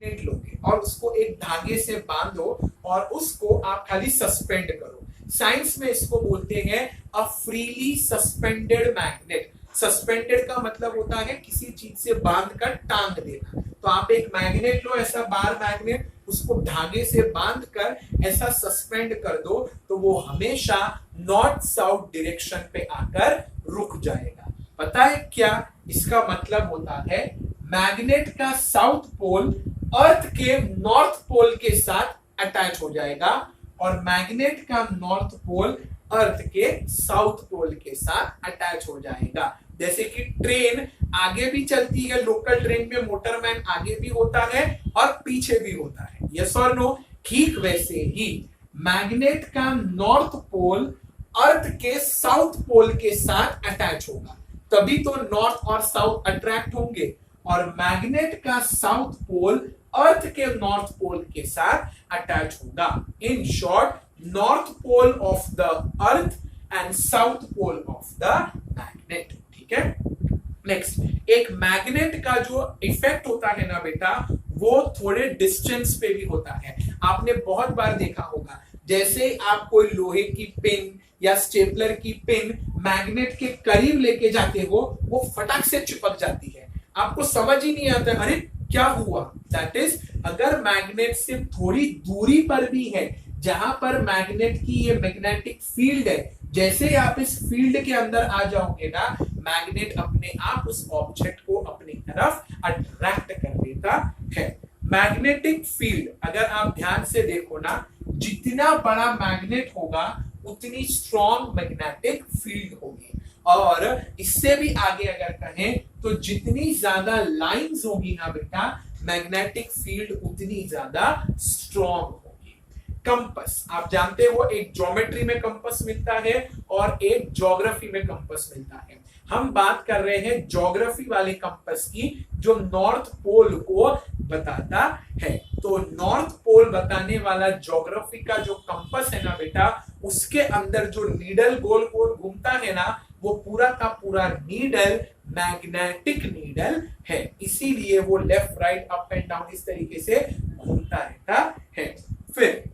Magnet लोगे और उसको एक धागे से बांधो और उसको आप खाली सस्पेंड करो। साइंस में इसको बोलते हैं a freely suspended magnet. Suspended का मतलब होता है किसी चीज से बांधकर टांग देना। तो आप एक मैग्नेट लो, ऐसा बार मैग्नेट, उसको धागे से बांधकर ऐसा सस्पेंड कर दो तो वो हमेशा नॉर्थ साउथ डायरेक्शन पे आकर रुक जाएगा। पता है क्या इसका मतलब होता है? मैग्नेट का साउथ पोल अर्थ के नॉर्थ पोल के साथ अटैच हो जाएगा और मैग्नेट का नॉर्थ पोल अर्थ के साउथ पोल के साथ अटैच हो जाएगा। जैसे कि ट्रेन आगे भी चलती है, लोकल ट्रेन में मोटरमैन आगे भी होता है और पीछे भी होता है, यस और नो? ठीक वैसे ही मैग्नेट का नॉर्थ पोल अर्थ के साउथ पोल के साथ अटैच होगा, तभी तो नॉर्थ और साउथ अट्रैक्ट होंगे। और मैग्नेट का साउथ पोल अर्थ के नॉर्थ पोल के साथ अटैच होगा। In short, north pole of the earth and south pole of the magnet. ठीक है। नेक्स्ट, एक मैग्नेट का जो इफेक्ट होता है ना बेटा, वो थोड़े डिस्टेंस पे भी होता है। आपने बहुत बार देखा होगा, जैसे आप कोई लोहे की पिन या स्टेपलर की पिन मैग्नेट के करीब लेके जाते हो, वो फटाक से चिपक जाती है, आपको समझ ही नहीं आता अरे क्या हुआ। दैट इज, अगर मैग्नेट से थोड़ी दूरी पर भी है, जहां पर मैग्नेट की ये मैग्नेटिक फील्ड है, जैसे आप इस फील्ड के अंदर आ जाओगे ना, मैग्नेट अपने आप उस ऑब्जेक्ट को अपनी तरफ अट्रैक्ट कर लेता है। मैग्नेटिक फील्ड अगर आप ध्यान से देखो ना, जितना बड़ा मैग्नेट होगा उतनी स्ट्रॉन्ग मैग्नेटिक फील्ड होगी। और इससे भी आगे अगर कहें तो जितनी ज्यादा लाइंस होगी ना बेटा, मैग्नेटिक फील्ड उतनी ज्यादा स्ट्रॉन्ग होगी। कंपस आप जानते हो, एक ज्योमेट्री में कंपस मिलता है और एक ज्योग्राफी में कंपस मिलता है। हम बात कर रहे हैं ज्योग्राफी वाले कंपस की, जो नॉर्थ पोल को बताता है। तो नॉर्थ पोल बताने वाला ज्योग्राफी का जो कंपस है ना बेटा, उसके अंदर जो नीडल गोल गोल घूमता है ना, वो पूरा का पूरा नीडल मैग्नेटिक नीडल है। इसीलिए वो left right up and down इस तरीके से घूमता रहता है। फिर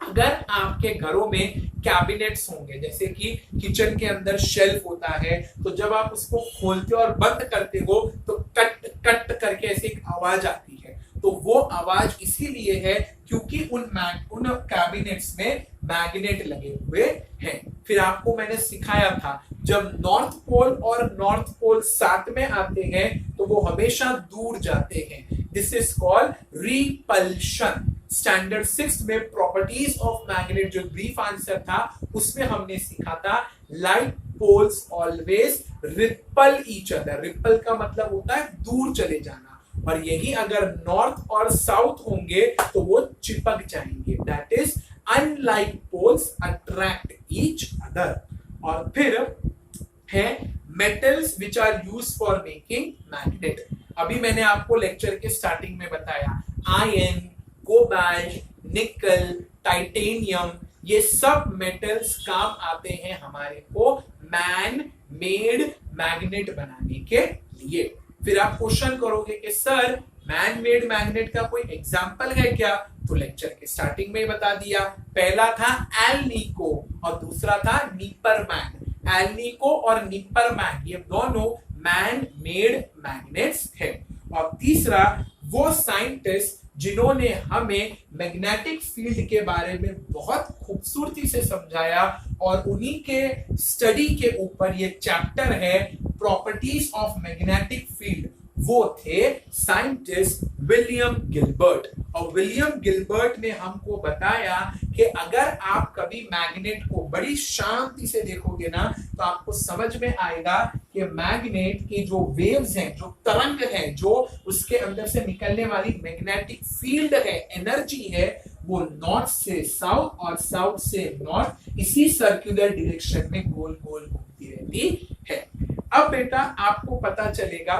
अगर आपके घरों में कैबिनेट्स होंगे, जैसे कि किचन के अंदर शेल्फ होता है, तो जब आप उसको खोलते और बंद करते हो तो कट कट करके ऐसे एक आवाज आती है। तो वो आवाज इसीलिए है क्योंकि उन कैबिनेट्स में मैग्नेट लगे हुए हैं। फिर आपको मैंने सिखाया था, जब नॉर्थ पोल और नॉर्थ पोल साथ में आते हैं तो वो हमेशा दूर जाते हैं। This is called repulsion. Standard 6 में प्रॉपर्टीज ऑफ मैग्नेट जो ब्रीफ आंसर था, उसमें हमने सीखा था like poles always repel each other. Repel का मतलब होता है दूर चले जाना, और यही अगर नॉर्थ और साउथ होंगे तो वो चिपक जाएंगे। That is unlike poles attract each other. और फिर है metals which are used for making magnet. अभी मैंने आपको लेक्चर के स्टार्टिंग में बताया, आयरन, कोबाल्ट, निकल, टाइटेनियम, ये सब मेटल्स काम आते हैं हमारे को मैन मेड मैग्नेट बनाने के लिए। फिर आप क्वेश्चन करोगे कि सर मैन मेड मैग्नेट का कोई एग्जाम्पल है क्या? तो लेक्चर के स्टार्टिंग में ही बता दिया। पहला था एलनिको और दूसरा था निपरमैन। एलनिको और निपरमैन ये दोनों मैन मेड मैग्नेट्स है। और तीसरा, वो साइंटिस्ट जिन्होंने हमें मैग्नेटिक फील्ड के बारे में बहुत खूबसूरती से समझाया, और उन्हीं के स्टडी के ऊपर ये चैप्टर है प्रॉपर्टीज ऑफ मैग्नेटिक फील्ड, वो थे साइंटिस्ट विलियम गिलबर्ट। और विलियम गिलबर्ट ने हमको बताया कि अगर आप कभी मैग्नेट को बड़ी शांति से देखोगे ना, तो आपको समझ में आएगा कि मैग्नेट के जो वेव्स हैं, जो तरंग हैं, जो उसके अंदर से निकलने वाली मैग्नेटिक फील्ड है, एनर्जी है, वो नॉर्थ से साउथ और साउथ से नॉर्थ इसी सर्कुलर डायरेक्शन में गोल गोल घूमती रहती है। अब बेटा आपको पता चलेगा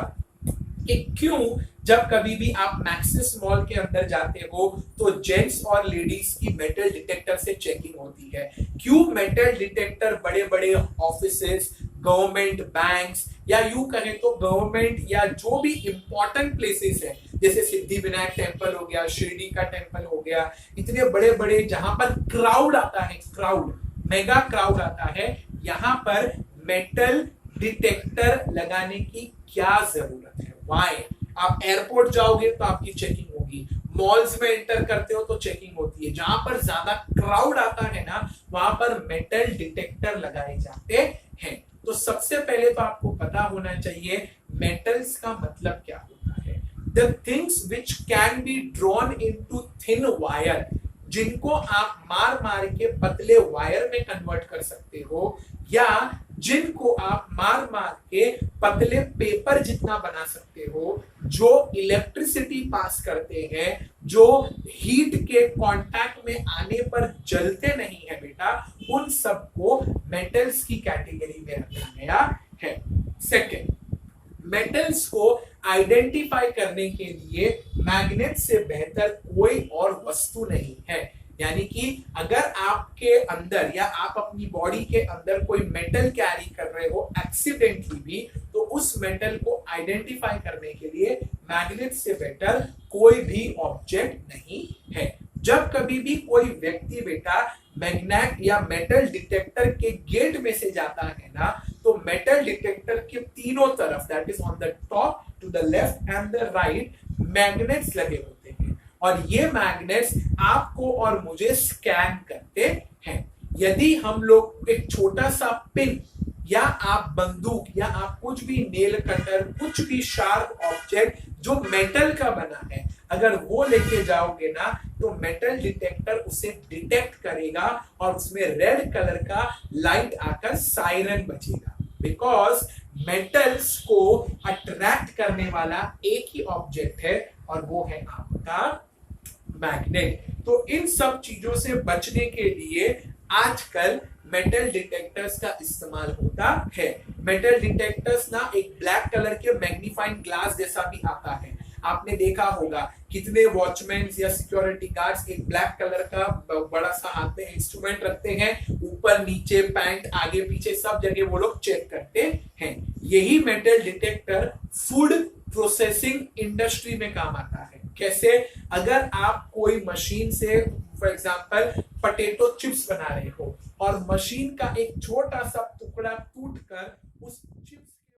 कि क्यों जब कभी भी आप मैक्सिस मॉल के अंदर जाते हो तो जेंट्स और लेडीज की मेटल डिटेक्टर से चेकिंग होती है। क्यों मेटल डिटेक्टर बड़े बड़े ऑफिसेस, गवर्नमेंट बैंक्स, या यूं कहें तो गवर्नमेंट या जो भी इंपॉर्टेंट प्लेसेस है, जैसे सिद्धि विनायक टेम्पल हो गया, शिरडी का टेम्पल हो गया, इतने बड़े बड़े जहां पर क्राउड आता है, क्राउड, मेगा क्राउड आता है, यहाँ पर मेटल डिटेक्टर लगाने की क्या जरूरत है? वाई? आप एयरपोर्ट जाओगे तो आपकी चेकिंग होगी, मॉल्स में एंटर करते हो तो चेकिंग होती है, जहां पर ज्यादा क्राउड आता है ना वहां पर मेटल डिटेक्टर लगाए जाते हैं। तो सबसे पहले तो आपको पता होना चाहिए मेटल्स का मतलब क्या होता है। The things which can be drawn into thin wire, जिनको आप मार मार के पतले वायर में कन्वर्ट कर सकते हो, या जिनको आप मार मार के पतले पेपर जितना बना सकते हो, जो इलेक्ट्रिसिटी पास करते हैं, जो हीट के कांटेक्ट में आने पर जलते नहीं है बेटा, उन सबको मेटल्स की कैटेगरी में रखा गया है। सेकेंड, मेटल्स को आइडेंटिफाई करने के लिए मैग्नेट से बेहतर कोई और वस्तु नहीं है। यानी कि अगर आपके अंदर या आप अपनी बॉडी के अंदर कोई मेटल कैरी कर रहे हो एक्सीडेंटली भी, तो उस मेटल को आइडेंटिफाई करने के लिए मैग्नेट से बेटर कोई भी ऑब्जेक्ट नहीं है। जब कभी भी कोई व्यक्ति बेटा मैग्नेट या मेटल डिटेक्टर के गेट में से जाता है ना, तो मेटल डिटेक्टर के तीनों तरफ, that is on the top, to the left and the right, magnets लगे होते हैं, और ये मैग्नेट्स आपको और मुझे स्कैन करते हैं। यदि हम लोग एक छोटा सा पिन या आप बंदूक या आप कुछ भी नेल कटर, कुछ भी शार्प ऑब्जेक्ट जो मेटल का बना है, अगर वो लेके जाओगे ना, तो मेटल डिटेक्टर उसे डिटेक्ट करेगा और उसमें रेड कलर का लाइट आकर सायरन बजेगा। बिकॉज मेटल्स को अट्रैक्ट करने वाला एक ही ऑब्जेक्ट है और वो है आपका मैग्नेट। तो इन सब चीजों से बचने के लिए आजकल मेटल डिटेक्टर्स का इस्तेमाल होता है। मेटल डिटेक्टर्स ना एक ब्लैक कलर के मैग्नीफाइंग ग्लास जैसा भी आता है, आपने देखा होगा कितने वॉचमैन या सिक्योरिटी गार्ड्स एक ब्लैक कलर का बड़ा सा हाथ में इंस्ट्रूमेंट रखते हैं, ऊपर नीचे पैंट आगे पीछे सब जगह वो लोग चेक करते हैं। यही metal detector food processing industry में काम आता है। कैसे? अगर आप कोई मशीन से फॉर एग्जांपल पोटैटो चिप्स बना रहे हो और मशीन का एक छोटा सा टुकड़ा टूटकर